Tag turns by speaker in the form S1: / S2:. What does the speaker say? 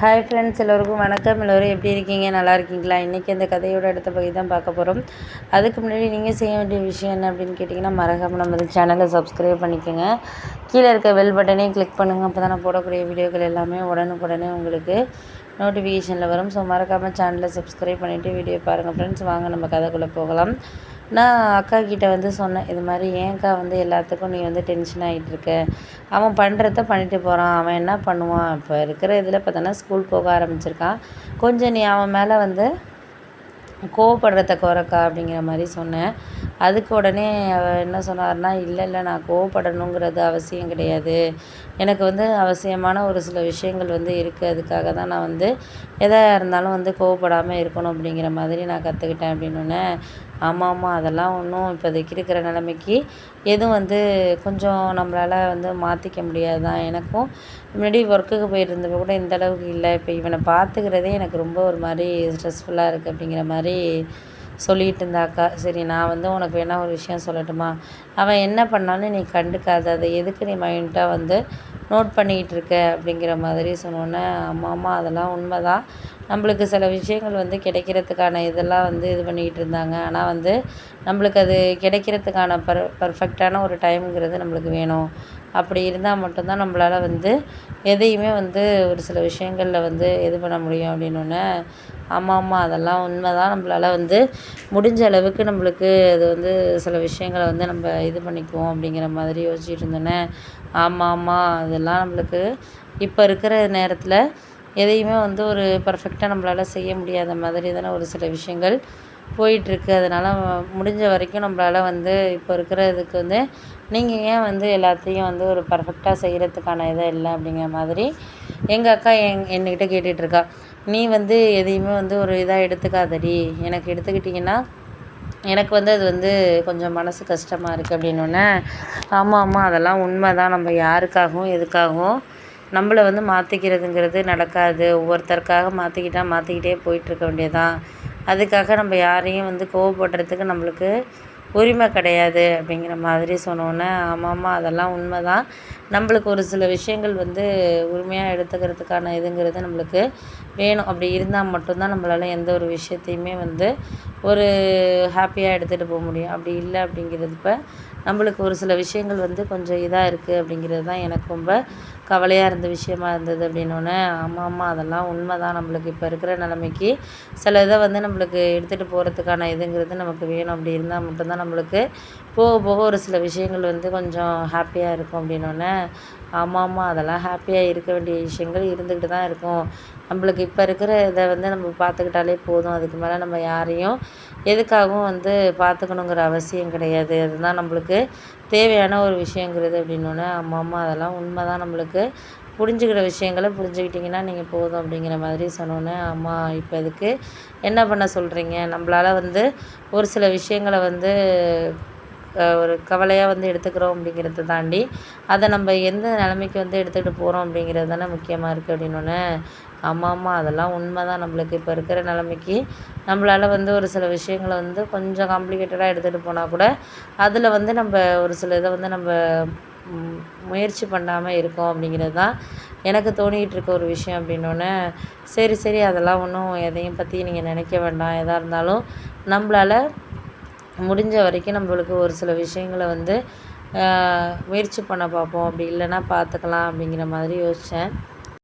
S1: Hi friends, எல்லோருக்கும் வணக்கம். எல்லோரும் எப்படி இருக்கீங்க? நல்லா இருக்கீங்களா? இன்றைக்கி இந்த கதையோட அடுத்த பகுதி தான் பார்க்க போகிறோம். அதுக்கு முன்னாடி நீங்கள் செய்ய வேண்டிய விஷயம் என்ன அப்படின்னு கேட்டிங்கன்னா, மறக்காமல் நம்ம சேனலை சப்ஸ்கிரைப் பண்ணிக்கோங்க. கீழே இருக்க பெல் பட்டனையும் கிளிக் பண்ணுங்கள். அப்போ தான் நான் போடக்கூடிய வீடியோக்கள் எல்லாமே உடனுக்குடனே உங்களுக்கு நோட்டிஃபிகேஷனில் வரும். ஸோ மறக்காமல் சேனலை சப்ஸ்கிரைப் பண்ணிவிட்டு வீடியோ பாருங்கள் ஃப்ரெண்ட்ஸ். வாங்க நம்ம கதைக்குள்ளே போகலாம். நான் அக்கா கிட்டே சொன்னேன், இது மாதிரி ஏன்க்கா எல்லாத்துக்கும் நீ டென்ஷன் ஆகிட்டு இருக்க? அவன் பண்ணுறத பண்ணிட்டு போகிறான். அவன் என்ன பண்ணுவான்? இப்போ இருக்கிற இதில் பார்த்தோன்னா ஸ்கூல் போக ஆரம்பிச்சிருக்கான். கொஞ்சம் நீ அவன் மேலே கோவப்படுறத குறைக்கா அப்படிங்கிற மாதிரி சொன்னேன். அதுக்கு உடனே அவர் என்ன சொன்னார்னா, இல்லை நான் கோவப்படணுங்கிறது அவசியம் கிடையாது. எனக்கு அவசியமான ஒரு சில விஷயங்கள் இருக்குது. அதுக்காக தான் நான் எதாக இருந்தாலும் கோவப்படாமல் இருக்கணும் அப்படிங்கிற மாதிரி நான் கற்றுக்கிட்டேன் அப்படின்னோடனே, ஆமாம் அதெல்லாம் ஒன்றும் இப்போதைக்கு இருக்கிற நிலைமைக்கு எதுவும் கொஞ்சம் நம்மளால் மாற்றிக்க முடியாது தான். எனக்கும் முன்னாடி ஒர்க்குக்கு போயிருந்தப்போ கூட இந்த அளவுக்கு இல்லை. இப்போ இவனை பார்த்துக்கிறதே எனக்கு ரொம்ப ஒரு மாதிரி ஸ்ட்ரெஸ்ஃபுல்லாக இருக்குது அப்படிங்கிற மாதிரி சொல்லிகிட்டு இருந்தாக்கா. சரி, நான் உனக்கு வேணால் ஒரு விஷயம் சொல்லட்டுமா? அவன் என்ன பண்ணாலும் நீ கண்டுக்காத, அதை எதுக்கு நீ மைண்டாக நோட் பண்ணிக்கிட்டு இருக்க அப்படிங்கிற மாதிரி சொன்னோன்னே, ஆமாம் அதெல்லாம் உண்மை தான். நம்மளுக்கு சில விஷயங்கள் கிடைக்கிறதுக்கான இதெல்லாம் இது பண்ணிக்கிட்டு இருந்தாங்க. ஆனால் நம்மளுக்கு அது கிடைக்கிறதுக்கான பர்ஃபெக்டான ஒரு டைமுங்கிறது நம்மளுக்கு வேணும். அப்படி இருந்தால் மட்டும்தான் நம்மளால் எதையுமே ஒரு சில விஷயங்களில் இது பண்ண முடியும் அப்படின்னோடனே, ஆமாம் அதெல்லாம் உண்மை தான். நம்மளால் முடிஞ்ச அளவுக்கு நம்மளுக்கு அது சில விஷயங்களை நம்ம இது பண்ணிக்குவோம் அப்படிங்கிற மாதிரி யோசிச்சுட்டு இருந்தோன்னே, ஆமாம் அதெல்லாம் நம்மளுக்கு இப்போ இருக்கிற நேரத்தில் எதையுமே ஒரு பர்ஃபெக்டாக நம்மளால் செய்ய முடியாத மாதிரி தானே ஒரு சில விஷயங்கள் போயிட்டுருக்கு. அதனால் முடிஞ்ச வரைக்கும் நம்மளால் இப்போ இருக்கிற இதுக்கு நீங்கள் ஏன் எல்லாத்தையும் ஒரு பர்ஃபெக்டாக செய்கிறதுக்கான இதை இல்லை அப்படிங்கிற மாதிரி எங்கள் அக்கா என்கிட்ட கேட்டுட்ருக்கா. நீ எதையுமே ஒரு இதாக எடுத்துக்காதடி, எனக்கு எடுத்துக்கிட்டிங்கன்னா எனக்கு அது கொஞ்சம் மனசு கஷ்டமாக இருக்குது அப்படின்னோடனே, ஆமாம் அதெல்லாம் உண்மை தான். நம்ம யாருக்காகவும் எதுக்காகவும் நம்மளை மாற்றிக்கிறதுங்கிறது நடக்காது. ஒவ்வொருத்தருக்காக மாற்றிக்கிட்டே போயிட்டுருக்க வேண்டியதான். அதுக்காக நம்ம யாரையும் கோவப்படுறதுக்கு நம்மளுக்கு உரிமை கிடையாது அப்படிங்கிற மாதிரி சொன்னோன்னே, ஆமாம் அதெல்லாம் உண்மை தான். நம்மளுக்கு ஒரு சில விஷயங்கள் உரிமையாக எடுத்துக்கிறதுக்கான இதுங்கிறது நம்மளுக்கு வேணும். அப்படி இருந்தால் மட்டும்தான் நம்மளால் எந்த ஒரு விஷயத்தையுமே ஒரு ஹாப்பியாக எடுத்துகிட்டு போக முடியும். அப்படி இல்லை அப்படிங்கிறப்ப நம்மளுக்கு ஒரு சில விஷயங்கள் கொஞ்சம் இதாக இருக்குது அப்படிங்கிறது தான் எனக்கு ரொம்ப கவலையாக இருந்த விஷயமா இருந்தது அப்படின்னோடனே, ஆமாம் அதெல்லாம் உண்மை தான். நம்மளுக்கு இப்போ இருக்கிற நிலைமைக்கு சில இதை நம்மளுக்கு எடுத்துகிட்டு போகிறதுக்கான இதுங்கிறது நமக்கு வேணும். அப்படி இருந்தால் மட்டும்தான் நம்மளுக்கு போக போக ஒரு சில விஷயங்கள் கொஞ்சம் ஹாப்பியாக இருக்கும் அப்படின்னோடனே, ஆமாம் அதெல்லாம் ஹாப்பியாக இருக்க வேண்டிய விஷயங்கள் இருந்துக்கிட்டு தான் இருக்கும். நம்மளுக்கு இப்போ இருக்கிற இதை நம்ம பார்த்துக்கிட்டாலே போதும். அதுக்கு மேலே நம்ம யாரையும் எதுக்காகவும் பார்த்துக்கணுங்கிற அவசியம் கிடையாது. அதுதான் நம்மளுக்கு தேவையான ஒரு விஷயங்கிறது அப்படின்னோடனே, ஆமாம் அதெல்லாம் உண்மை தான். நம்மளுக்கு புரிஞ்சுக்கிற விஷயங்களை புரிஞ்சுக்கிட்டிங்கன்னா நீங்கள் போதும் அப்படிங்கிற மாதிரி சொன்னோன்னே, ஆமாம் இப்போ இதுக்கு என்ன பண்ண சொல்கிறீங்க? நம்மளால் ஒரு சில விஷயங்களை ஒரு கவலையாக எடுத்துக்கிறோம் அப்படிங்கிறத தாண்டி அதை நம்ம எந்த நிலைமைக்கு எடுத்துகிட்டு போகிறோம் அப்படிங்கிறது தானே முக்கியமாக இருக்குது அப்படின்னோடனே, ஆமாம் அதெல்லாம் உண்மை தான். நம்மளுக்கு இப்போ இருக்கிற நிலைமைக்கு நம்மளால் ஒரு சில விஷயங்களை கொஞ்சம் காம்ப்ளிகேட்டடாக எடுத்துகிட்டு போனால் கூட அதில் நம்ம ஒரு சில இதை நம்ம முயற்சி பண்ணாமல் இருக்கோம் அப்படிங்கிறது தான் எனக்கு தோணிகிட்டு இருக்க ஒரு விஷயம் அப்படின்னோடனே, சரி அதெல்லாம் ஒன்றும் எதையும் பற்றி நீங்கள் நினைக்க வேண்டாம். எதாக இருந்தாலும் நம்மளால் முடிஞ்ச வரைக்கும் நம்மளுக்கு ஒரு சில விஷயங்களை முயற்சி பண்ண பார்ப்போம். அப்படி இல்லைன்னா பார்த்துக்கலாம் அப்படிங்கிற மாதிரி யோசித்தேன்.